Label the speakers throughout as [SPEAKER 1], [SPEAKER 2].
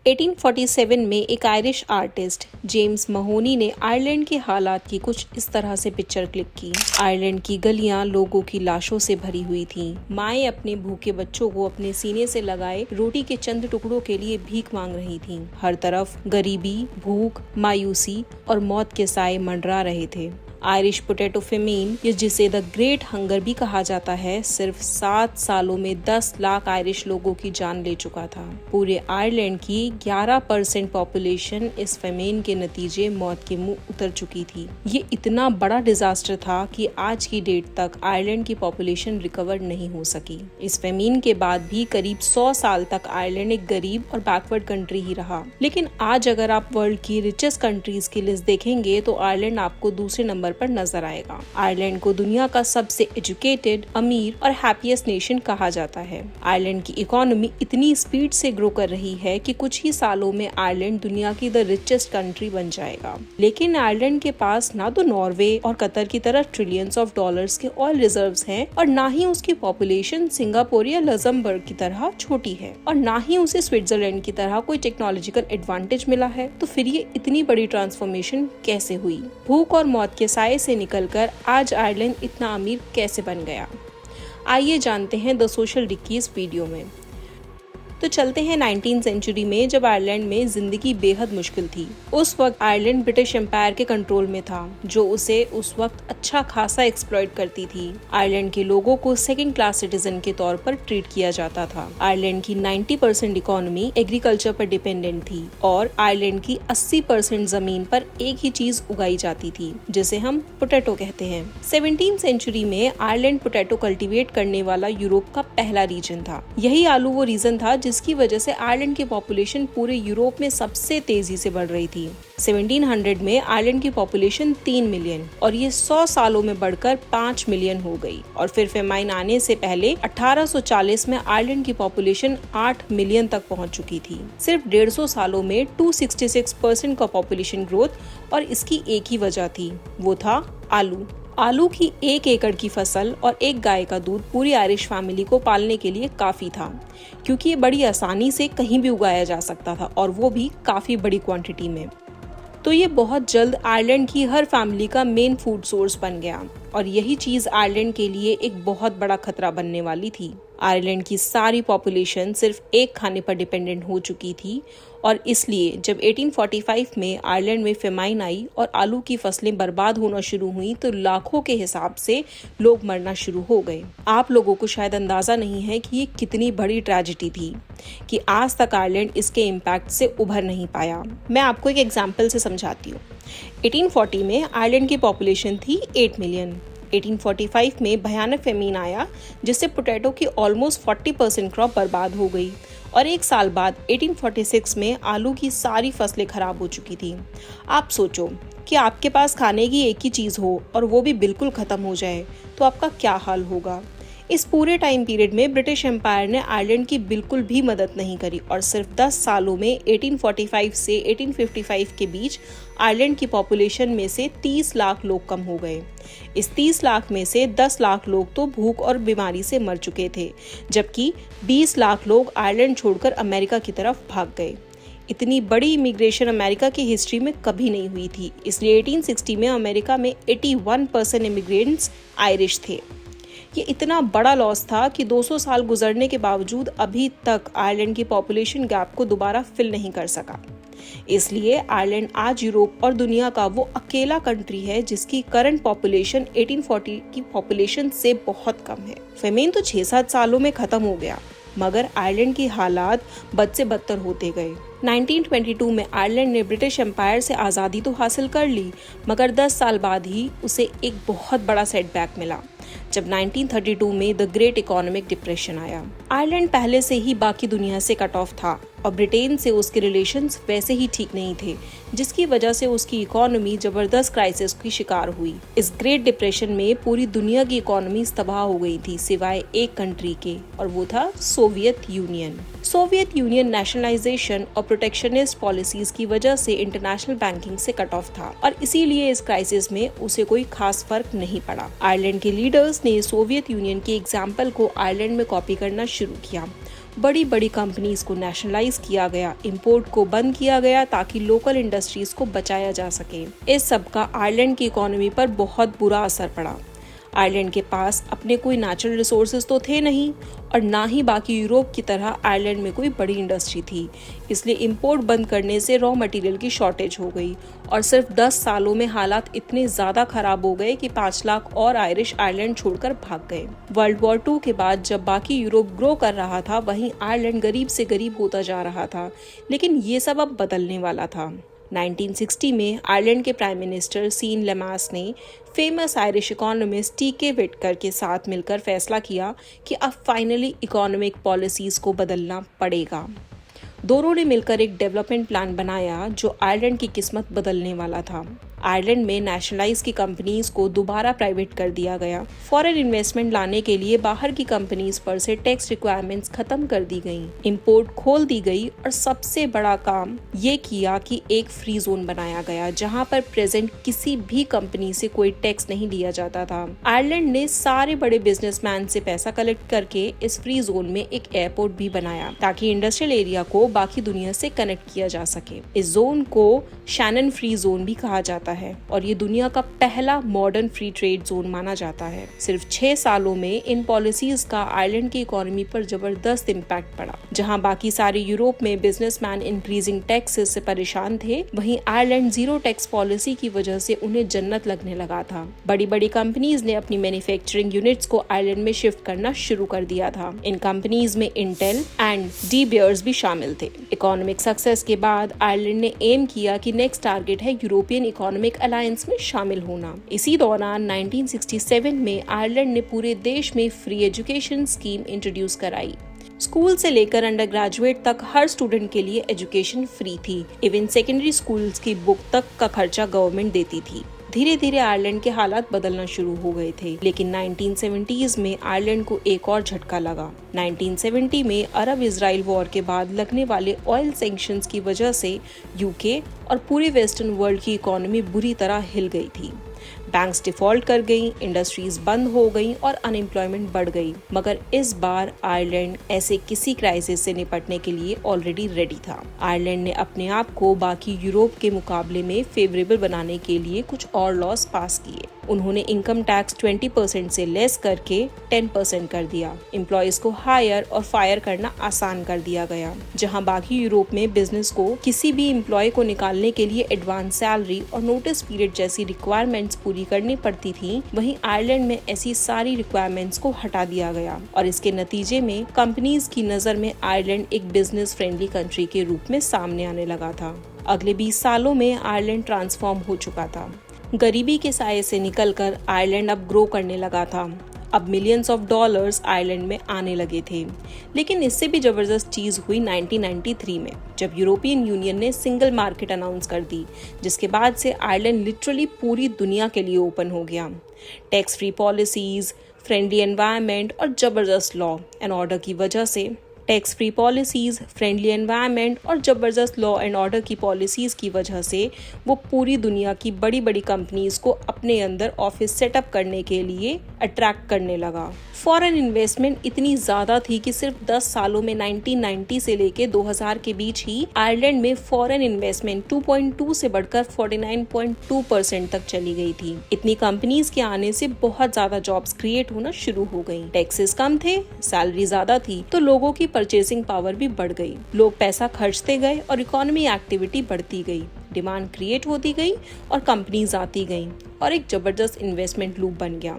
[SPEAKER 1] 1847 में एक Irish artist James महोनी ने आयरलैंड के हालात की कुछ इस तरह से पिक्चर क्लिक की। आयरलैंड की गलियां लोगों की लाशों से भरी हुई थीं। माएं अपने भूखे बच्चों को अपने सीने से लगाए रोटी के चंद टुकड़ों के लिए भीख मांग रही थीं। हर तरफ गरीबी, भूख, मायूसी और मौत के साए मंडरा रहे थे। आयरिश पोटैटो फेमीन, जिसे द ग्रेट हंगर भी कहा जाता है, सिर्फ 7 सालों में 10 लाख आयरिश लोगों की जान ले चुका था। पूरे आयरलैंड की 11% पॉपुलेशन इस फेमीन के नतीजे मौत के मुंह उतर चुकी थी। ये इतना बड़ा डिजास्टर था कि आज की डेट तक आयरलैंड की पॉपुलेशन रिकवर नहीं हो सकी। इस फेमीन के बाद भी करीब 100 साल तक आयरलैंड एक गरीब और बैकवर्ड कंट्री ही रहा। लेकिन आज अगर आप वर्ल्ड की रिचेस्ट कंट्रीज की लिस्ट देखेंगे तो आयरलैंड आपको दूसरे नंबर पर नजर आएगा। आयरलैंड को दुनिया का सबसे एजुकेटेड, अमीर और हैप्पीएस्ट नेशन कहा जाता है। आयरलैंड की इकोनॉमी इतनी स्पीड से ग्रो कर रही है कि कुछ ही सालों में आयरलैंड दुनिया की द रिचेस्ट कंट्री बन जाएगा। लेकिन आयरलैंड के पास ना तो नॉर्वे और कतर की तरह ट्रिलियंस ऑफ डॉलर्स के ऑयल रिजर्व्स हैं और ना ही उसकी पॉपुलेशन सिंगापुर या लग्जमबर्ग की तरह छोटी है और ना ही उसे स्विट्जरलैंड की तरह कोई टेक्नोलॉजिकल एडवांटेज मिला है। तो फिर ये इतनी बड़ी ट्रांसफॉर्मेशन कैसे हुई? भूख और मौत के साए से निकलकर आज आयरलैंड इतना अमीर कैसे बन गया? आइए जानते हैं द सोशल डिक्की इस वीडियो में। तो चलते हैं 19वीं सेंचुरी में, जब आयरलैंड में जिंदगी बेहद मुश्किल थी। उस वक्त आयरलैंड ब्रिटिश एम्पायर के कंट्रोल में था, जो उसे उस वक्त अच्छा खासा एक्सप्लॉइट करती थी। आयरलैंड के लोगों को सेकंड क्लास सिटीजन के तौर पर ट्रीट किया जाता था। आयरलैंड की 90% इकोनॉमी एग्रीकल्चर पर डिपेंडेंट थी और आयरलैंड की 80% जमीन पर एक ही चीज उगाई जाती थी, जिसे हम पोटैटो कहते हैं। 17वीं सेंचुरी में आयरलैंड पोटैटो कल्टीवेट करने वाला यूरोप का पहला रीजन था। यही आलू वो रीजन था जिसकी वजह से आयरलैंड की पॉपुलेशन पूरे यूरोप में सबसे तेजी से बढ़ रही थी। 1700 में आयरलैंड की पॉपुलेशन 3 मिलियन और ये 100 सालों में बढ़कर 5 मिलियन हो गई। और फिर फेमाइन आने से पहले 1840 में आयरलैंड की पॉपुलेशन 8 मिलियन तक पहुंच चुकी थी। सिर्फ 150 सालों में 266% का पॉपुलेशन ग्रोथ, और इसकी एक ही वजह थी, वो था आलू। आलू की 1 एकड़ की फसल और एक गाय का दूध पूरी आयरिश फैमिली को पालने के लिए काफी था, क्योंकि ये बड़ी आसानी से कहीं भी उगाया जा सकता था और वो भी काफी बड़ी क्वांटिटी में। तो ये बहुत जल्द आयरलैंड की हर फैमिली का मेन फूड सोर्स बन गया और यही चीज आयरलैंड के लिए एक बहुत बड़ा खतरा बनने वाली थी। आयरलैंड की सारी पॉपुलेशन सिर्फ एक खाने पर डिपेंडेंट हो चुकी थी और इसलिए जब 1845 में आयरलैंड में फेमाइन आई और आलू की फसलें बर्बाद होना शुरू हुई तो लाखों के हिसाब से लोग मरना शुरू हो गए। आप लोगों को शायद अंदाजा नहीं है कि ये कितनी बड़ी ट्रेजेडी थी कि आज तक आयरलैंड इसके इम्पैक्ट से उभर नहीं पाया। मैं आपको एक एग्जाम्पल से समझाती हूँ। 1840 में आयरलैंड की पॉपुलेशन थी 8 मिलियन। 1845 में भयानक फेमीन आया जिससे पोटैटो की ऑलमोस्ट 40% क्रॉप बर्बाद हो गई और एक साल बाद 1846 में आलू की सारी फसलें खराब हो चुकी थी। आप सोचो कि आपके पास खाने की एक ही चीज़ हो और वो भी बिल्कुल ख़त्म हो जाए तो आपका क्या हाल होगा। इस पूरे टाइम पीरियड में ब्रिटिश एम्पायर ने आयरलैंड की बिल्कुल भी मदद नहीं करी और सिर्फ 10 सालों में 1845 से 1855 के बीच आयरलैंड की पॉपुलेशन में से 30 लाख लोग कम हो गए। इस 30 लाख में से 10 लाख लोग तो भूख और बीमारी से मर चुके थे, जबकि 20 लाख लोग आयरलैंड छोड़कर अमेरिका की तरफ भाग गए। इतनी बड़ी इमिग्रेशन अमेरिका की हिस्ट्री में कभी नहीं हुई थी, इसलिए 1860 में अमेरिका में 81% इमिग्रेंट्स आयरिश थे। ये इतना बड़ा लॉस था कि 200 साल गुजरने के बावजूद अभी तक आयरलैंड की पॉपुलेशन गैप को दोबारा फिल नहीं कर सका। इसलिए आयरलैंड आज यूरोप और दुनिया का वो अकेला कंट्री है जिसकी करंट पॉपुलेशन 1840 की पॉपुलेशन से बहुत कम है। फेमीन तो 6-7 सालों में खत्म हो गया, मगर आयरलैंड की हालात बद से बदतर होते गए। 1922 में आयरलैंड ने ब्रिटिश एम्पायर से आज़ादी तो हासिल कर ली, मगर 10 साल बाद ही उसे एक बहुत बड़ा सेटबैक मिला जब 1932 में द ग्रेट इकोनॉमिक डिप्रेशन आया। आयरलैंड पहले से ही बाकी दुनिया से कट ऑफ था और ब्रिटेन से उसके रिलेशंस वैसे ही ठीक नहीं थे, जिसकी वजह से उसकी इकोनॉमी जबरदस्त क्राइसिस की शिकार हुई। इस ग्रेट डिप्रेशन में पूरी दुनिया की इकोनॉमी तबाह हो गई थी सिवाय एक कंट्री के, और वो था Soviet union. Soviet union nationalisation और प्रोटेक्शनिस्ट पॉलिसीज की वजह से इंटरनेशनल बैंकिंग से कट ऑफ था और इसीलिए इस क्राइसिस में उसे कोई खास फर्क नहीं पड़ा। आयरलैंड के लीडर्स ने सोवियत यूनियन की एग्जाम्पल को आयरलैंड में कॉपी करना शुरू किया। बड़ी बड़ी कंपनीज को नेशनलाइज किया गया, इंपोर्ट को बंद किया गया ताकि लोकल इंडस्ट्रीज को बचाया जा सके। इस सब का आयरलैंड की इकोनॉमी पर बहुत बुरा असर पड़ा। आयरलैंड के पास अपने कोई नेचुरल रिसोर्सेज तो थे नहीं और ना ही बाकी यूरोप की तरह आयरलैंड में कोई बड़ी इंडस्ट्री थी, इसलिए इंपोर्ट बंद करने से रॉ मटेरियल की शॉर्टेज हो गई और सिर्फ 10 सालों में हालात इतने ज़्यादा खराब हो गए कि 5 लाख और आयरिश आयरलैंड छोड़कर भाग गए। वर्ल्ड वॉर 2 के बाद जब बाकी यूरोप ग्रो कर रहा था, वहीं आयरलैंड गरीब से गरीब होता जा रहा था, लेकिन ये सब अब बदलने वाला था। 1960 में आयरलैंड के प्राइम मिनिस्टर सीन लेमास ने famous Irish economist TK. Whittaker के साथ मिलकर फैसला किया कि अब फाइनली इकोनॉमिक पॉलिसीज को बदलना पड़ेगा। दोनों ने मिलकर एक डेवलपमेंट प्लान बनाया जो आयरलैंड की किस्मत बदलने वाला था। आयरलैंड में नेशनलाइज की कंपनीज को दोबारा प्राइवेट कर दिया गया। फॉरेन इन्वेस्टमेंट लाने के लिए बाहर की कंपनीज पर से टैक्स रिक्वायरमेंट्स खत्म कर दी गई, इंपोर्ट खोल दी गई और सबसे बड़ा काम ये किया कि एक फ्री जोन बनाया गया जहां पर प्रेजेंट किसी भी कंपनी से कोई टैक्स नहीं लिया जाता था। आयरलैंड ने सारे बड़े बिजनेसमैन से पैसा कलेक्ट करके इस फ्री जोन में एक एयरपोर्ट भी बनाया ताकि इंडस्ट्रियल एरिया को बाकी दुनिया से कनेक्ट किया जा सके। इस जोन को शैनन फ्री जोन भी कहा जाता है और ये दुनिया का पहला मॉडर्न फ्री ट्रेड जोन माना जाता है। सिर्फ 6 सालों में इन पॉलिसीज का आयरलैंड की इकोनॉमी पर जबरदस्त इम्पैक्ट पड़ा। जहां बाकी सारे यूरोप में बिजनेसमैन इंक्रीजिंग टैक्सेस से परेशान थे, वहीं आयरलैंड जीरो टैक्स पॉलिसी की वजह से उन्हें जन्नत लगने लगा था। बड़ी बड़ी कंपनीज ने अपनी मैन्युफैक्चरिंग यूनिट्स को आयरलैंड में शिफ्ट करना शुरू कर दिया था। इन कंपनीज में इंटेल एंड डी बेयर्स भी शामिल थे। इकोनॉमिक सक्सेस के बाद आयरलैंड ने एम किया कि नेक्स्ट टारगेट है यूरोपियन इकोनॉमिक अलायंस में शामिल होना। इसी दौरान 1967 में आयरलैंड ने पूरे देश में फ्री एजुकेशन स्कीम इंट्रोड्यूस कराई। स्कूल से लेकर अंडर ग्रेजुएट तक हर स्टूडेंट के लिए एजुकेशन फ्री थी। इवन सेकेंडरी स्कूल्स की बुक तक का खर्चा गवर्नमेंट देती थी। धीरे धीरे आयरलैंड के हालात बदलना शुरू हो गए थे, लेकिन 1970s में आयरलैंड को एक और झटका लगा। 1970 में अरब इजराइल वॉर के बाद लगने वाले ऑयल सैंक्शंस की वजह से यूके और पूरी वेस्टर्न वर्ल्ड की इकोनॉमी बुरी तरह हिल गई थी। बैंक्स डिफॉल्ट कर गईं, इंडस्ट्रीज बंद हो गईं और अनएम्प्लॉयमेंट बढ़ गई। मगर इस बार आयरलैंड ऐसे किसी क्राइसिस से निपटने के लिए ऑलरेडी रेडी था। आयरलैंड ने अपने आप को बाकी यूरोप के मुकाबले में फेवरेबल बनाने के लिए कुछ और लॉज पास किए। उन्होंने इनकम टैक्स 20% से लेस करके 10% कर दिया। एम्प्लॉयज को हायर और फायर करना आसान कर दिया गया। जहां बाकी यूरोप में बिजनेस को किसी भी एम्प्लॉय को निकालने के लिए एडवांस सैलरी और नोटिस पीरियड जैसी रिक्वायरमेंट्स पूरी करनी पड़ती थी, वहीं आयरलैंड में ऐसी सारी रिक्वायरमेंट्स को हटा दिया गया और इसके नतीजे में कंपनीज की नजर में आयरलैंड एक बिजनेस फ्रेंडली कंट्री के रूप में सामने आने लगा था। अगले 20 सालों में आयरलैंड ट्रांसफॉर्म हो चुका था। गरीबी के साये से निकलकर आयरलैंड अब ग्रो करने लगा था। अब मिलियंस ऑफ डॉलर्स आयरलैंड में आने लगे थे। लेकिन इससे भी जबरदस्त चीज हुई 1993 में, जब यूरोपियन यूनियन ने सिंगल मार्केट अनाउंस कर दी, जिसके बाद से आयरलैंड लिटरली पूरी दुनिया के लिए ओपन हो गया। Tax free policies, friendly environment और जबरदस्त लॉ एंड ऑर्डर की वजह से tax free policies, friendly environment और जबरदस्त लॉ एंड ऑर्डर की पॉलिसीज की वजह से वो पूरी दुनिया की बड़ी बड़ी कंपनीज को अपने अंदर ऑफिस सेटअप करने के लिए अट्रैक्ट करने लगा। फॉरेन इन्वेस्टमेंट इतनी ज्यादा थी कि सिर्फ 10 सालों में 1990 से लेके 2000 के बीच ही आयरलैंड में फॉरेन इन्वेस्टमेंट 2.2 से बढ़कर 49.2% तक चली गई थी। इतनी कंपनीज के आने से बहुत ज्यादा जॉब्स क्रिएट होना शुरू हो गई। टैक्सेस कम थे, सैलरी ज्यादा थी, तो लोगों की परचेसिंग पावर भी बढ़ गई। लोग पैसा खर्चते गए और इकोनॉमी एक्टिविटी बढ़ती गई, डिमांड क्रिएट होती गई और कंपनीज आती गईं और एक जबरदस्त इन्वेस्टमेंट लूप बन गया।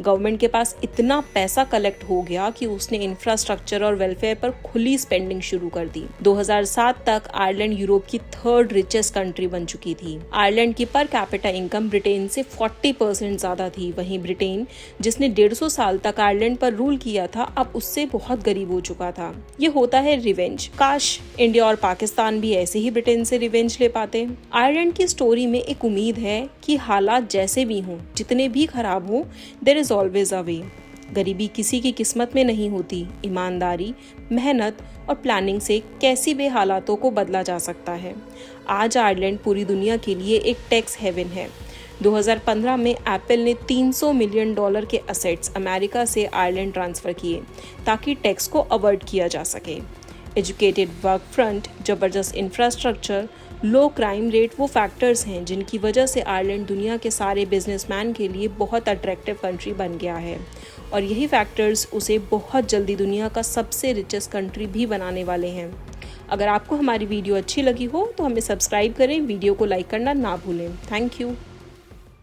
[SPEAKER 1] गवर्नमेंट के पास इतना पैसा कलेक्ट हो गया कि उसने इंफ्रास्ट्रक्चर और वेलफेयर पर खुली स्पेंडिंग शुरू कर दी। 2007 तक आयरलैंड यूरोप की 3rd रिचेस्ट कंट्री बन चुकी थी। आयरलैंड की पर कैपिटा इनकम ब्रिटेन से 40% ज्यादा थी। वहीं ब्रिटेन, जिसने 150 साल तक आयरलैंड पर रूल किया था, अब उससे बहुत गरीब हो चुका था। ये होता है रिवेंज। काश इंडिया और पाकिस्तान भी ऐसे ही ब्रिटेन से रिवेंज ले पाते। आयरलैंड की स्टोरी में एक उम्मीद है कि हालात जैसे भी हों, जितने भी खराब हों, देयर इज ऑलवेज अ वे। गरीबी किसी की किस्मत में नहीं होती। ईमानदारी, मेहनत और प्लानिंग से कैसी भी हालातों को बदला जा सकता है। आज आयरलैंड पूरी दुनिया के लिए एक टैक्स हेवन है। 2015 में एप्पल ने $300 मिलियन के असेट्स अमेरिका से आयरलैंड ट्रांसफ़र किए ताकि टैक्स को अवॉइड किया जा सके। एजुकेटेड वर्क फ्रंट, ज़बरदस्त इंफ्रास्ट्रक्चर, लो क्राइम रेट वो फैक्टर्स हैं जिनकी वजह से आयरलैंड दुनिया के सारे बिजनेसमैन के लिए बहुत अट्रैक्टिव कंट्री बन गया है और यही फैक्टर्स उसे बहुत जल्दी दुनिया का सबसे रिचेस्ट कंट्री भी बनाने वाले हैं। अगर आपको हमारी वीडियो अच्छी लगी हो तो हमें सब्सक्राइब करें, वीडियो को लाइक करना ना भूलें। Thank you.